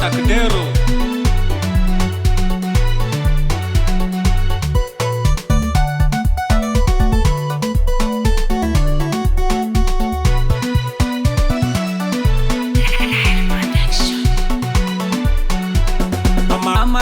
Takdero.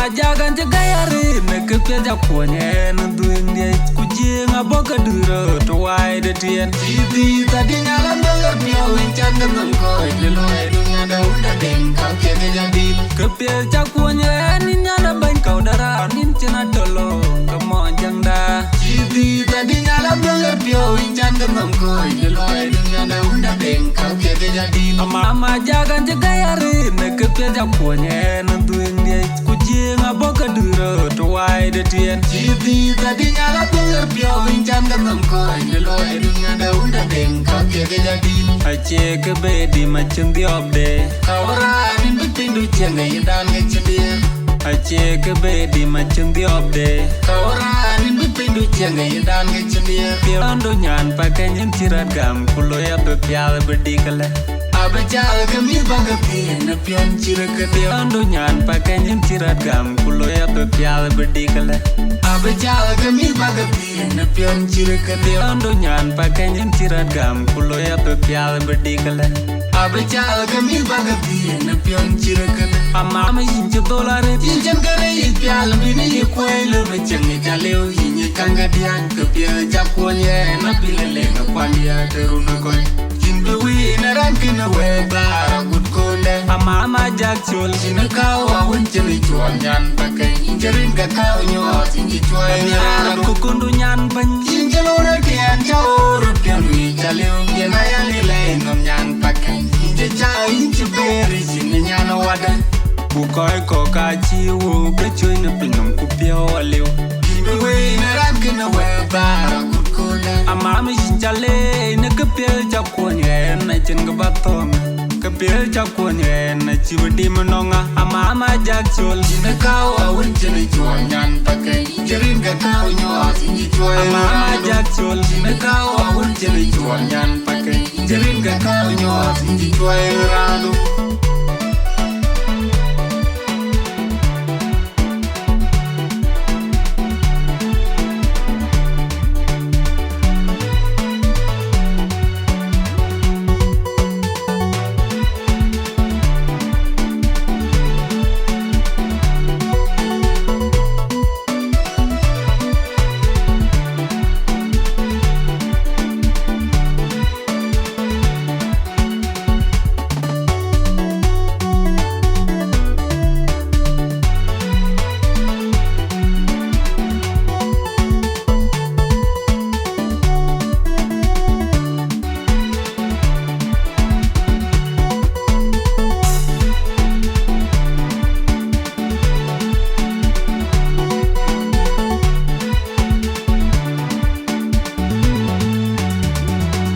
Ajak gayari nekepya jakwonye nduinye kujinga boka duro to wide tien tidi tadi nyala bangar pio winchanda nangko lelo edunya da unda ding kau kene jadi kepya jakwonye ni nyala ban kau dara nin chena tolo kemonjang da tidi tadi nyala bangar pio winchanda nangko lelo edunya da unda ding kau kene jadi Amam ajak gayari nekepya jakwonye nduinye kujinga boka duro to wide tien tidi tadi nyala bangar pio winchanda nangko lelo edunya da unda ding kau kene jadi ache ke bedi macam diobde kawra nin bitindu chenga yidan ngechdia ache ke bedi macam diobde kawra nin bitindu chenga yidan ngechdia piondo nyan pakai nyen tiragam kulo ya bepial bedikala abajal kami bagati na pion chiraka piondo nyan pakai nyen tiragam kulo ya bepial bedikala abajal kami bagati na pion chiraka piondo nyan pakai nyen tiragam kulo ya bepial bedikala abajal kami bagati na pion chiraka Amam hinje dolare hinjen kare ipial bini ikwelo mechengi jaleo hinje kangadian kepia jakwonye na pilele na kwanya teruna koy Jinbewi na rankina weba good konde Amam ajak chol jina kawa wincheli chuan nyan pakai hinjerin kakao nyot hinje chuan nyara kukundu nyan ban hinjelora kian chao rupian wi jaleo yena yalile nom nyan pakai hinje chao hinje beri jina nyana wadan Bukoy ko ka chiwo ke choy na pinom ku pio aliw Jinbewi na rankina weba good konde Amam hinjale na kepel jakwonye na chen gabatom kepel jakwonye na chiwdi mononga Amam ajak chol jina kawa wincheli chuan nyan pakai jerin ga kaw nyot inji choy Amam ajak chol jina kawa wincheli chuan nyan pakai jerin ga kaw nyot inji choy rado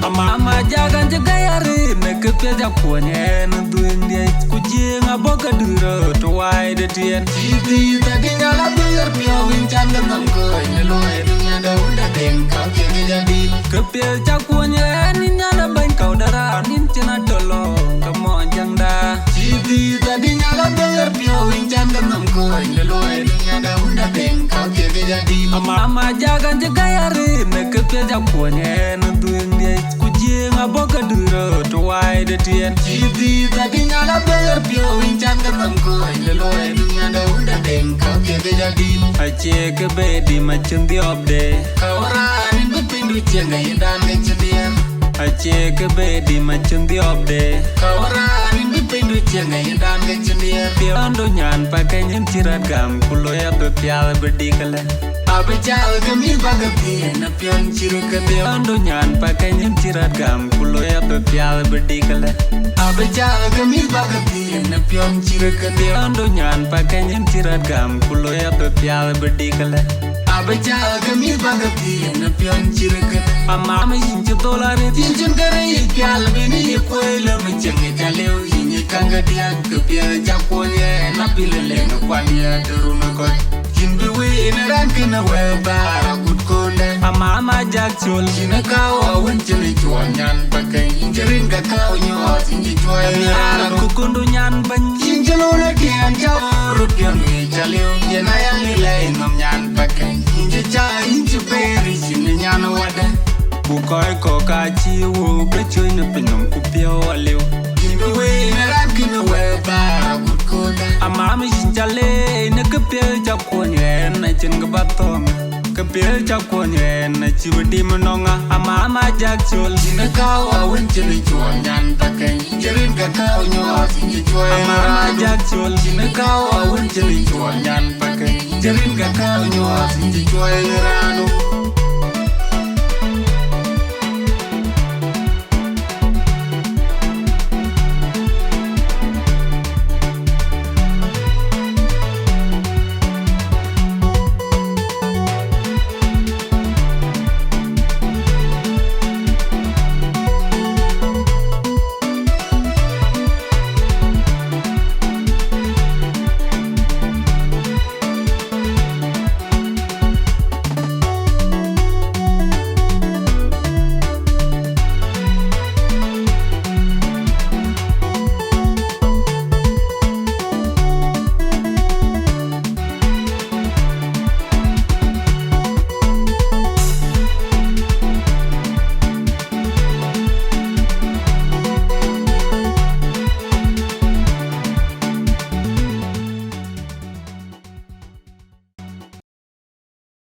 Amam ajak gayari nekepya jakwonye nduinye kujinga boka duro to wide tien tidi tadi nyala bangar pio winchanda nangko lelo edunya da unda ding kau kene jadi kepya jakwonye ni nyala ban kau dara nin chena tolo kemonjang da tidi tadi nyala bangar pio winchanda nangko lelo edunya da unda ding kau kene jadi Amam ajak gayari nekepya jakwonye nduinye kujinga boka duro to wide tien tidi tadi nyala bangar pio winchanda nangko lelo edunya da unda ding kau kene jadi ache ke bedi macam diobde kawra nin bitindu chenga yidan ngechdia ache ke bedi macam diobde kawra nin bitindu chenga yidan ngechdia piondo nyan pakai nyen tiragam kulo ya bepial bedikala abajal kami bagati na pion chiraka piondo nyan pakai nyen tiragam kulo ya bepial bedikala abajal kami bagati na pion chiraka piondo nyan pakai nyen tiragam kulo ya bepial bedikala abajal kami bagati na pion chiraka Amam hinje dolare hinjen kare ipial bini ikwelo mechengi jaleo hinje kangadian kepia jakwonye na pilele na kwanya teruna koy Jinbewi na rankina weba good konde Amam ajak chol jina kawa wincheli chuan nyan pakai jerin ga kaw nyot inji choy nyara kukundu nyan ban hinjelora kian rupion we chalio yena yali lay nom nyan pake inje cha inje beri sine nyan wade bukoy ko ka chi wo ke choy na pinom ku pio aliu Kimi we na rap kina we ba good koda Amam shinjale na ke pio cha konye na chen ga batom ke pio cha konye na chi wadi mononga Amam Ajak chol sine kawa winche ni chuan nyan pake Jerin ka kaw nyo sinje choy Amam Ajak chol sine kawa winche ni chuan nyan pake Jerin ka kaw nyo sinje choy rano